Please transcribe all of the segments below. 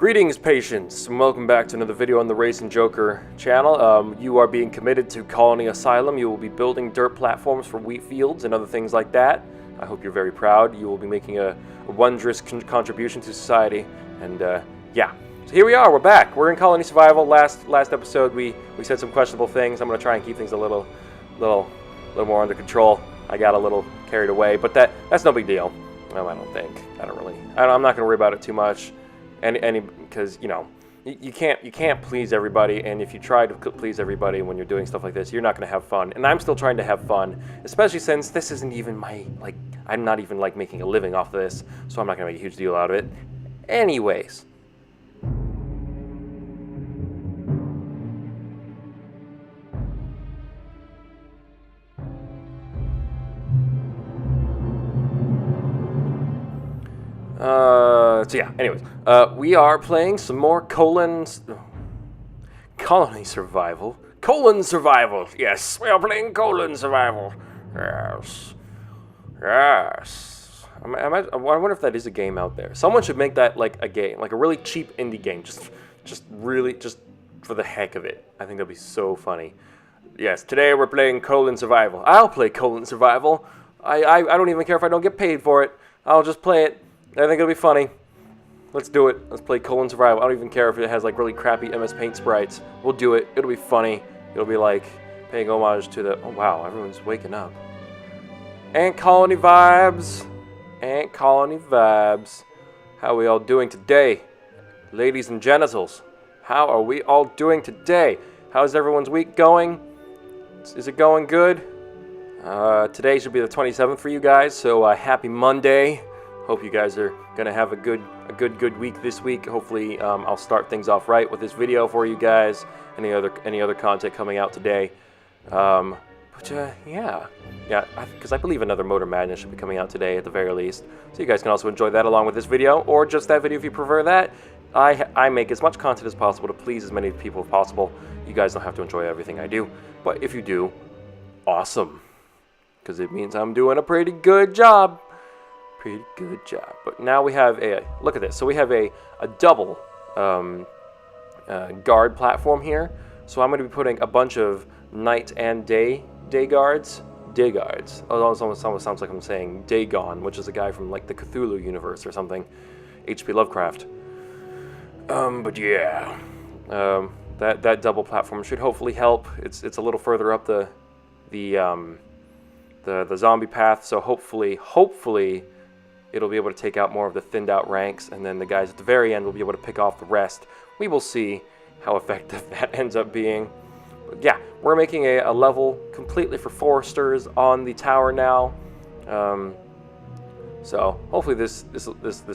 Greetings, patients, and welcome back to another video on the Racing Joker channel. You are being committed to Colony Asylum. You will be building dirt platforms for wheat fields and other things like that. I hope you're very proud. You will be making a wondrous contribution to society. And yeah, so here we are. We're back. We're in Colony Survival. Last episode, we said some questionable things. I'm going to try and keep things a little more under control. I got a little carried away, but that's no big deal. No, I don't think. I'm not going to worry about it too much. Because you can't please everybody, and if you try to please everybody when you're doing stuff like this, you're not going to have fun. And I'm still trying to have fun, especially since this isn't even my I'm not even making a living off of this, so I'm not going to make a huge deal out of it. Anyways. So yeah, anyways, we are playing some more Colony Survival. Colon Survival, yes, we are playing Colon Survival. Yes. I wonder if that is a game out there. Someone should make that a game, a really cheap indie game, just for the heck of it. I think that'd be so funny. Yes, today we're playing Colon Survival. I'll play Colon Survival. I don't even care if I don't get paid for it. I'll just play it. I think it'll be funny. Let's do it. Let's play Colon Survival. I don't even care if it has really crappy MS Paint sprites. We'll do it. It'll be funny. It'll be paying homage to the... Oh wow, everyone's waking up. Ant Colony vibes. Ant Colony vibes. How are we all doing today? Ladies and genitals. How are we all doing today? How's everyone's week going? Is it going good? Today should be the 27th for you guys, so happy Monday. Hope you guys are gonna have a good week this week. Hopefully, I'll start things off right with this video for you guys. Any other content coming out today? Yeah, because I believe another Motor Madness should be coming out today at the very least. So you guys can also enjoy that along with this video, or just that video if you prefer that. I make as much content as possible to please as many people as possible. You guys don't have to enjoy everything I do, but if you do, awesome, because it means I'm doing a pretty good job. Pretty good job. But now we have a look at this. So we have a double guard platform here. So I'm going to be putting a bunch of night and day guards. Day guards. Oh, it almost sounds like I'm saying Dagon, which is a guy from the Cthulhu universe or something. H.P. Lovecraft. But yeah, that double platform should hopefully help. It's a little further up the zombie path. So hopefully. It'll be able to take out more of the thinned out ranks, and then the guys at the very end will be able to pick off the rest. We will see how effective that ends up being. But yeah, we're making a level completely for foresters on the tower now. So hopefully this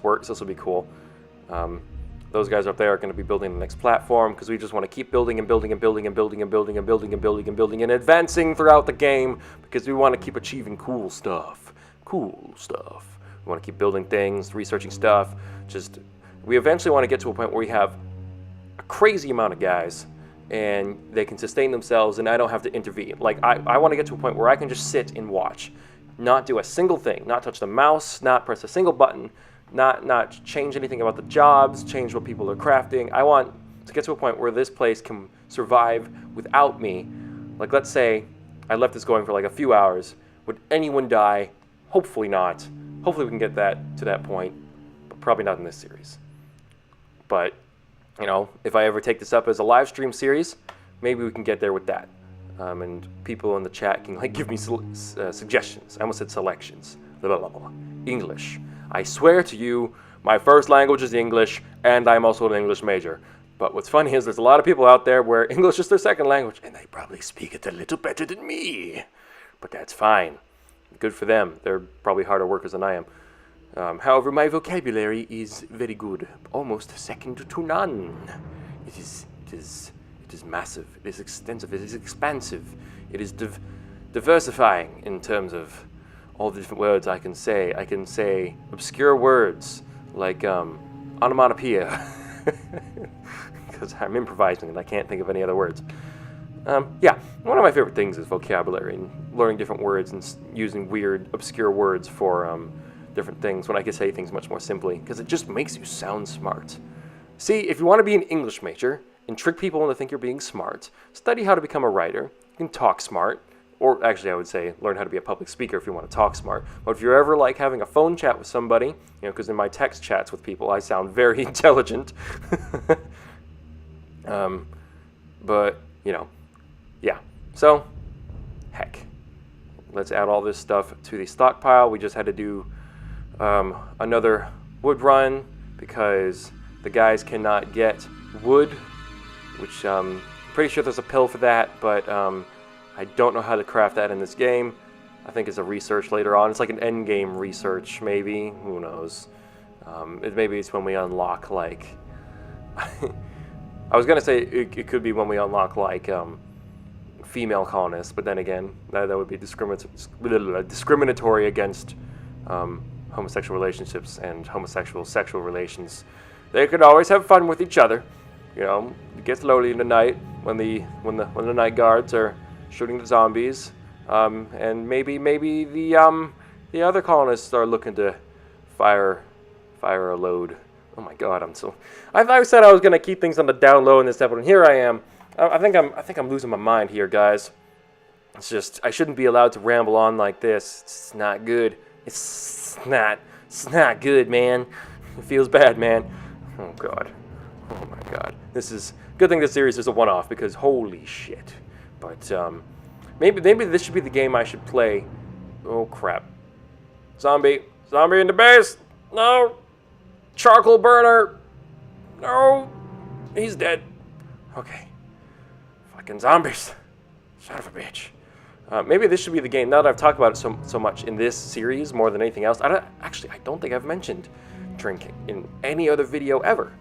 works. This will be cool. Those guys up there are going to be building the next platform because we just want to keep building and building and building and building and building and building and building and building and advancing throughout the game because we want to keep achieving cool stuff. Cool stuff. We want to keep building things, researching stuff. We eventually want to get to a point where we have a crazy amount of guys and they can sustain themselves and I don't have to intervene. I want to get to a point where I can just sit and watch, not do a single thing, not touch the mouse, not press a single button, not change anything about the jobs, change what people are crafting. I want to get to a point where this place can survive without me. Let's say I left this going for a few hours. Would anyone die? Hopefully not. Hopefully we can get to that point, but probably not in this series. But, if I ever take this up as a live stream series, maybe we can get there with that. And people in the chat can give me suggestions. I almost said selections. Blah, blah, blah, blah. English. I swear to you, my first language is English, and I'm also an English major. But what's funny is there's a lot of people out there where English is their second language, and they probably speak it a little better than me. But that's fine. Good for them. They're probably harder workers than I am. However, my vocabulary is very good, almost second to none. It is massive. It is extensive. It is expansive. It is diversifying in terms of all the different words I can say. I can say obscure words like onomatopoeia, because I'm improvising and I can't think of any other words. Yeah, one of my favorite things is vocabulary and learning different words and using weird, obscure words for different things when I can say things much more simply, because it just makes you sound smart. See, if you want to be an English major and trick people into think you're being smart, study how to become a writer. You can talk smart. Or actually, I would say learn how to be a public speaker if you want to talk smart. But if you're ever like having a phone chat with somebody, you know, because in my text chats with people, I sound very intelligent. But, you know, yeah. So, heck. Let's add all this stuff to the stockpile. We just had to do another wood run because the guys cannot get wood, which I'm pretty sure there's a pill for that, but I don't know how to craft that in this game. I think it's a research later on. It's like an end game research, maybe. Who knows? Maybe it's when we unlock, like... I was going to say it could be when we unlock, like, female colonists, but then again, that would be discriminatory against homosexual relationships and homosexual sexual relations. They could always have fun with each other. You know, it gets lonely in the night when the night guards are shooting the zombies, and maybe the other colonists are looking to fire a load. Oh my God, I said I was gonna keep things on the down low in this episode, and here I am. I think I'm losing my mind here, guys. It's just I shouldn't be allowed to ramble on like this. It's not good. It's not good, man. It feels bad, man. Oh God. Oh my God. This is good thing this series is a one-off because holy shit. But maybe this should be the game I should play. Oh crap. Zombie in the base. No. Charcoal burner. No. He's dead. Okay. Fucking zombies. Son of a bitch. Maybe this should be the game. Now that I've talked about it so much in this series more than anything else. I don't think I've mentioned drinking in any other video ever.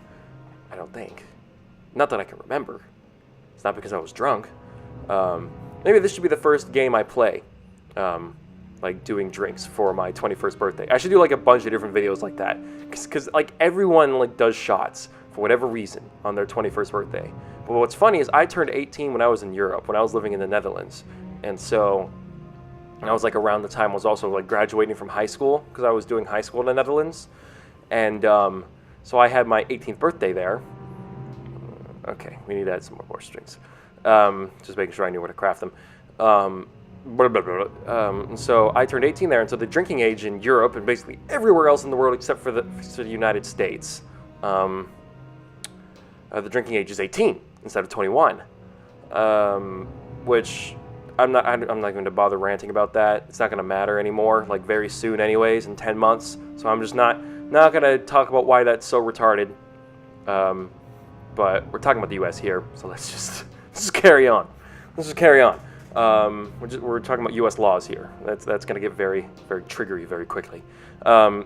I don't think. Not that I can remember. It's not because I was drunk. Maybe this should be the first game I play. Like doing drinks for my 21st birthday. I should do like a bunch of different videos like that. Because like everyone like does shots for whatever reason on their 21st birthday. But what's funny is I turned 18 when I was in Europe, when I was living in the Netherlands. And so I was like around the time I was also like graduating from high school because I was doing high school in the Netherlands. And so I had my 18th birthday there. Okay, we need to add some more strings. Just making sure I knew where to craft them. So I turned 18 there, and so the drinking age in Europe and basically everywhere else in the world except for the United States, the drinking age is 18 instead of 21, which I'm not going to bother ranting about that. It's not going to matter anymore, like very soon anyways, in 10 months. So I'm just not going to talk about why that's so retarded. But we're talking about the U.S. here, so let's just carry on. Let's just carry on. We're talking about U.S. laws here. That's going to get very, very triggery very quickly. But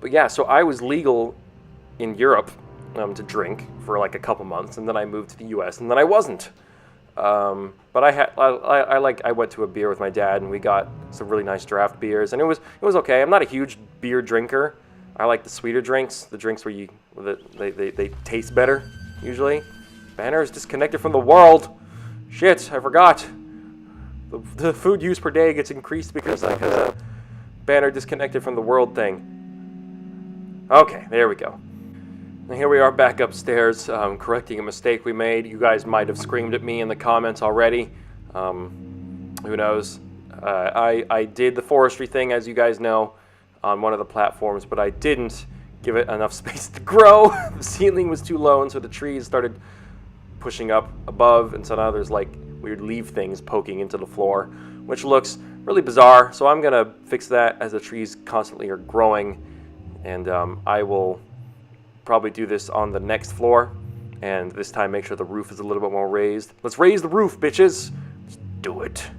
yeah, so I was legal in Europe to drink for like a couple months, and then I moved to the U.S. and then I wasn't. But I went to a beer with my dad, and we got some really nice draft beers, and it was okay. I'm not a huge beer drinker. I like the sweeter drinks, the drinks where they taste better usually. Banner is disconnected from the world. Shit, I forgot. The food use per day gets increased because I had a banner disconnected from the world thing. Okay, there we go. And here we are back upstairs, correcting a mistake we made. You guys might have screamed at me in the comments already. Who knows? I did the forestry thing, as you guys know, on one of the platforms, but I didn't give it enough space to grow. The ceiling was too low, and so the trees started pushing up above, and so now there's like weird leaf things poking into the floor, which looks really bizarre. So I'm gonna fix that as the trees constantly are growing, and I will probably do this on the next floor, and this time make sure the roof is a little bit more raised. Let's raise the roof, bitches. Let's do it.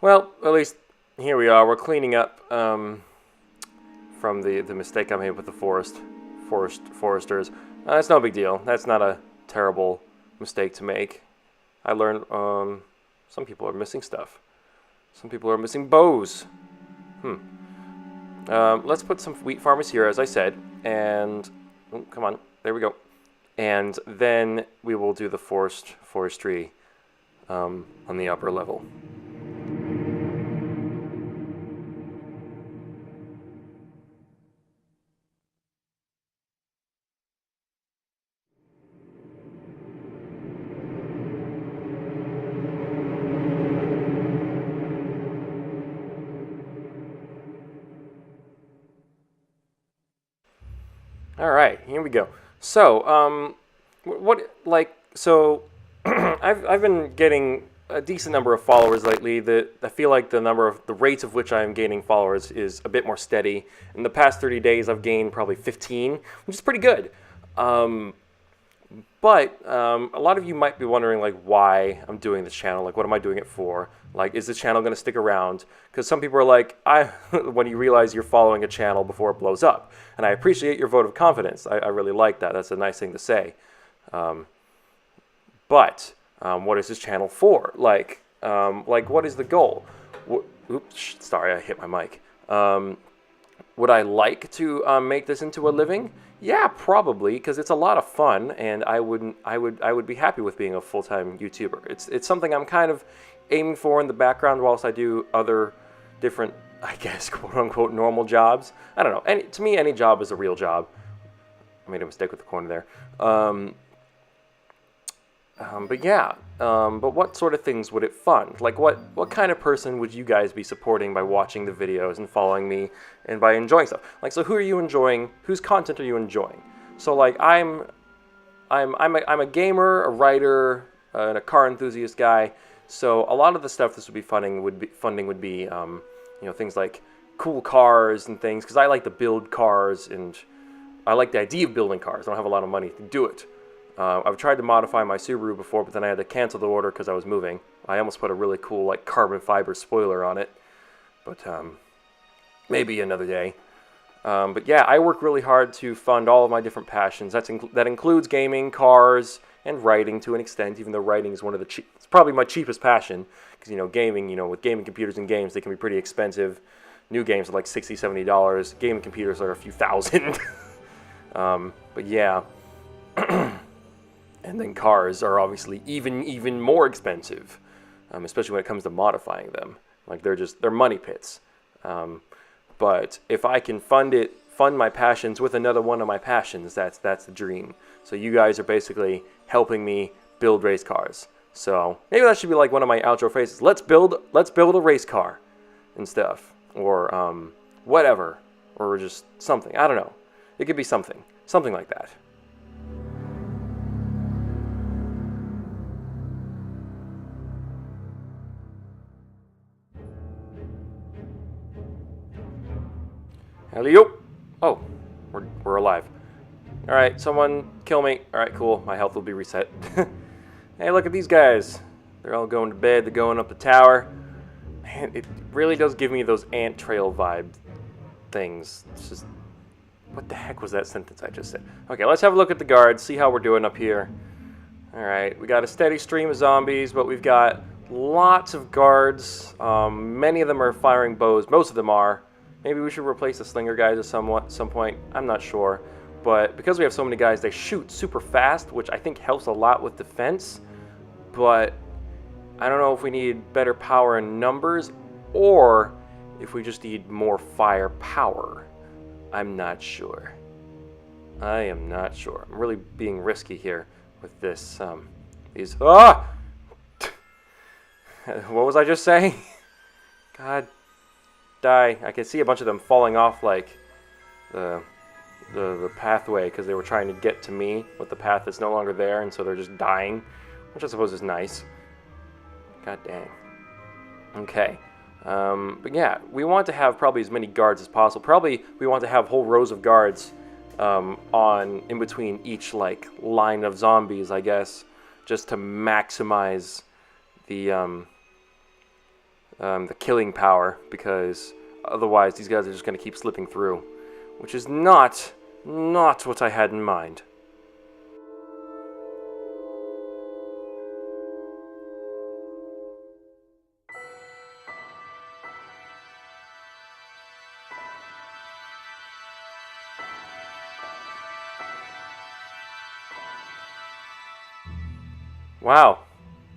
Well, at least here we are. We're cleaning up from the mistake I made with the foresters. It's no big deal. That's not a terrible mistake to make. I learned some people are missing stuff. Some people are missing bows. Let's put some wheat farmers here, as I said, and oh, come on, there we go. And then we will do the forestry on the upper level. All right, here we go. So, I've been getting a decent number of followers lately. I feel like the rates of which I'm gaining followers is a bit more steady. In the past 30 days, I've gained probably 15, which is pretty good. But a lot of you might be wondering, like, why I'm doing this channel. Like, what am I doing it for? Like, is this channel going to stick around? Because some people are like, when you realize you're following a channel before it blows up. And I appreciate your vote of confidence. I really like that. That's a nice thing to say. But what is this channel for? Like, what is the goal? Oops, sorry, I hit my mic. Would I like to make this into a living? Yeah, probably, because it's a lot of fun, and I would be happy with being a full-time YouTuber. It's something I'm kind of aiming for in the background whilst I do other different, I guess, quote-unquote normal jobs. I don't know. To me, any job is a real job. I made a mistake with the corner there. But yeah, but what sort of things would it fund? Like, what kind of person would you guys be supporting by watching the videos and following me and by enjoying stuff? Like, so who are you enjoying? Whose content are you enjoying? So, like, I'm a gamer, a writer, and a car enthusiast guy. So a lot of the stuff this would be funding would be you know, things like cool cars and things, because I like to build cars and I like the idea of building cars. I don't have a lot of money to do it. I've tried to modify my Subaru before, but then I had to cancel the order because I was moving. I almost put a really cool, like, carbon fiber spoiler on it, but maybe another day. But yeah, I work really hard to fund all of my different passions. That includes gaming, cars, and writing to an extent, even though writing is it's probably my cheapest passion, because, you know, gaming, you know, with gaming computers and games, they can be pretty expensive. New games are like $60, $70. Gaming computers are a few thousand. But yeah. And then cars are obviously even more expensive, especially when it comes to modifying them. Like, they're money pits. But if I can fund my passions with another one of my passions, that's the dream. So you guys are basically helping me build race cars. So maybe that should be like one of my outro phrases. Let's build a race car and stuff, or whatever, or just something. I don't know. It could be something like that. Alley-oop. Oh, we're alive. All right, someone kill me. All right, cool. My health will be reset. Hey, look at these guys. They're all going to bed. They're going up the tower. Man, it really does give me those ant trail vibe things. It's just, what the heck was that sentence I just said? Okay, let's have a look at the guards, see how we're doing up here. All right, we got a steady stream of zombies, but we've got lots of guards. Many of them are firing bows. Most of them are. Maybe we should replace the slinger guys at some point. I'm not sure. But because we have so many guys, they shoot super fast, which I think helps a lot with defense. But I don't know if we need better power in numbers or if we just need more firepower. I'm not sure. I am not sure. I'm really being risky here with this. What was I just saying? God. Die. I can see a bunch of them falling off, like, the pathway because they were trying to get to me with the path that's no longer there, and so they're just dying, which I suppose is nice. God dang. Okay. But yeah, we want to have probably as many guards as possible. Probably we want to have whole rows of guards in between each, like, line of zombies, I guess, just to maximize the killing power, because otherwise these guys are just going to keep slipping through, which is not what I had in mind. Wow,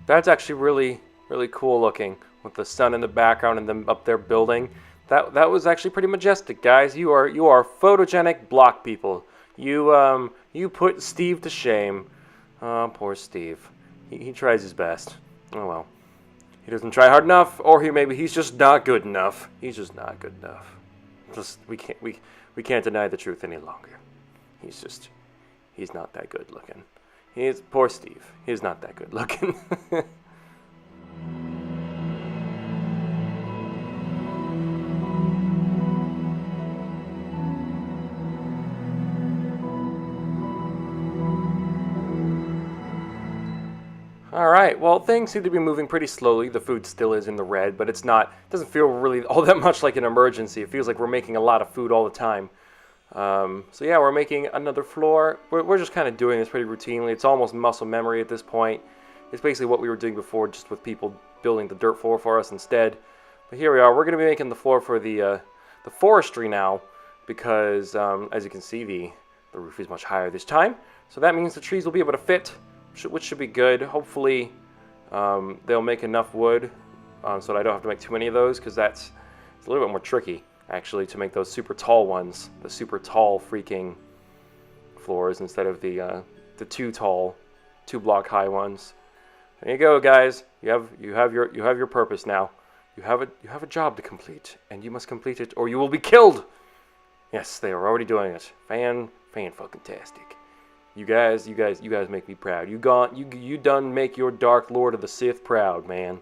that's actually really, really cool looking with the sun in the background and them up there building. That was actually pretty majestic, guys. You are photogenic block people. You put Steve to shame. Oh, poor Steve. He tries his best. Oh well. He doesn't try hard enough, or maybe he's just not good enough. He's just not good enough. Just we can't deny the truth any longer. He's not that good looking. Poor Steve. He's not that good looking. Alright, well, things seem to be moving pretty slowly. The food still is in the red, but it doesn't feel really all that much like an emergency. It feels like we're making a lot of food all the time. So yeah, we're making another floor. We're just kind of doing this pretty routinely. It's almost muscle memory at this point. It's basically what we were doing before, just with people building the dirt floor for us instead. But here we are. We're going to be making the floor for the forestry now, because as you can see, the roof is much higher this time. So that means the trees will be able to fit, which should be good. Hopefully they'll make enough wood so that I don't have to make too many of those, because it's a little bit more tricky, actually, to make those super tall ones, the super tall freaking floors instead of the two tall, 2-block high ones. There you go, guys. You have your purpose now. You have a job to complete, and you must complete it, or you will be killed. Yes, they are already doing it. Fan-fucking-tastic. You guys make me proud. You done make your Dark Lord of the Sith proud, man.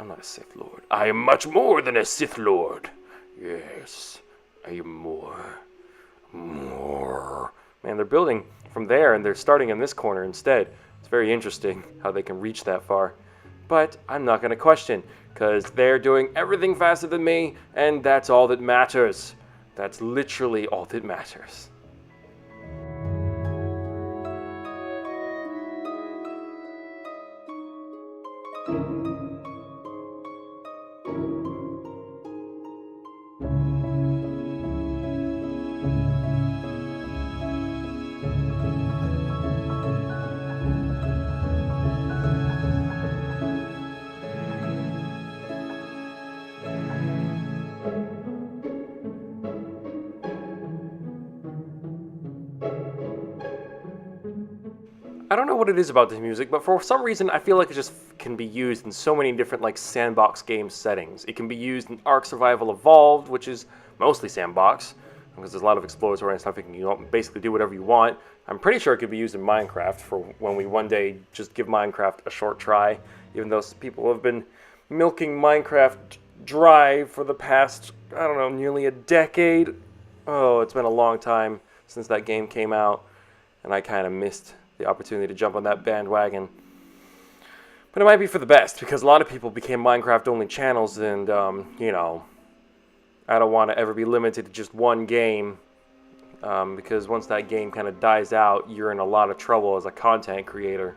I'm not a Sith Lord. I am much more than a Sith Lord. Yes, I am more. Man, they're building from there, and they're starting in this corner instead. It's very interesting how they can reach that far. But I'm not going to question, because they're doing everything faster than me, and that's all that matters. That's literally all that matters. I don't know what it is about this music, but for some reason I feel like it just can be used in so many different like sandbox game settings. It can be used in Ark Survival Evolved, which is mostly sandbox, because there's a lot of exploratory and stuff. You can basically do whatever you want. I'm pretty sure it could be used in Minecraft for when we one day just give Minecraft a short try, even though people have been milking Minecraft dry for the past, I don't know, nearly a decade. Oh, it's been a long time since that game came out, and I kind of missed the opportunity to jump on that bandwagon. But it might be for the best, because a lot of people became Minecraft-only channels, and, you know, I don't want to ever be limited to just one game, because once that game kind of dies out, you're in a lot of trouble as a content creator.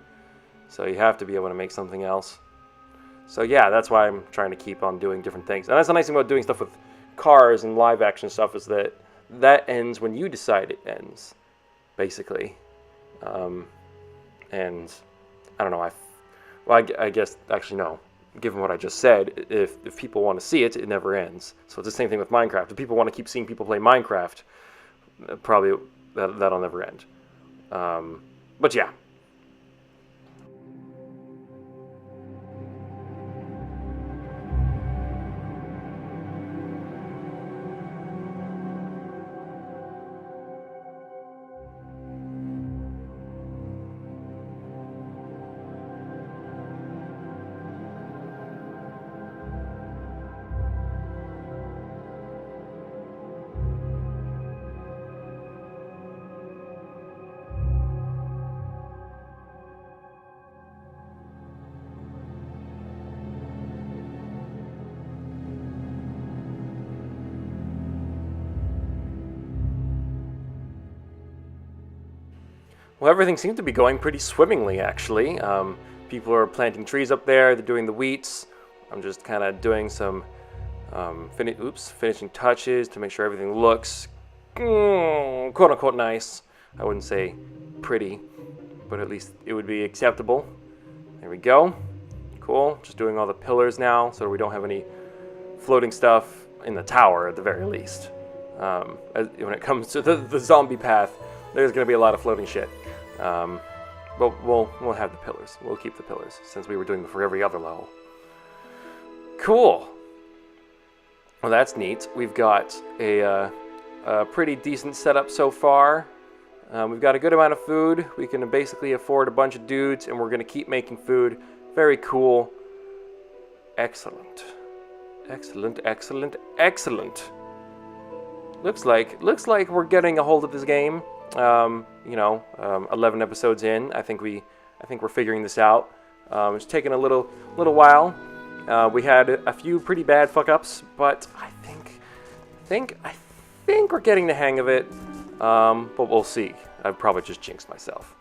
So you have to be able to make something else. So yeah, that's why I'm trying to keep on doing different things. And that's the nice thing about doing stuff with cars and live action stuff, is that ends when you decide it ends, basically. And I don't know, I guess, actually no, given what I just said, if people want to see it, it never ends. So it's the same thing with Minecraft. If people want to keep seeing people play Minecraft, probably that'll never end. But yeah. Well, everything seems to be going pretty swimmingly, actually. People are planting trees up there. They're doing the wheats. I'm just kind of doing some finishing touches to make sure everything looks quote-unquote nice. I wouldn't say pretty, but at least it would be acceptable. There we go. Cool. Just doing all the pillars now so we don't have any floating stuff in the tower at the very least. When it comes to the zombie path, there's going to be a lot of floating shit. But we'll have the pillars. We'll keep the pillars since we were doing it for every other level. Cool. Well, that's neat. We've got a pretty decent setup so far. We've got a good amount of food. We can basically afford a bunch of dudes, and we're going to keep making food. Very cool. Excellent. Excellent, excellent, excellent. Looks like we're getting a hold of this game. 11 episodes in. I think we're figuring this out. It's taken a little while. We had a few pretty bad fuck-ups, but I think we're getting the hang of it. But we'll see. I've probably just jinxed myself.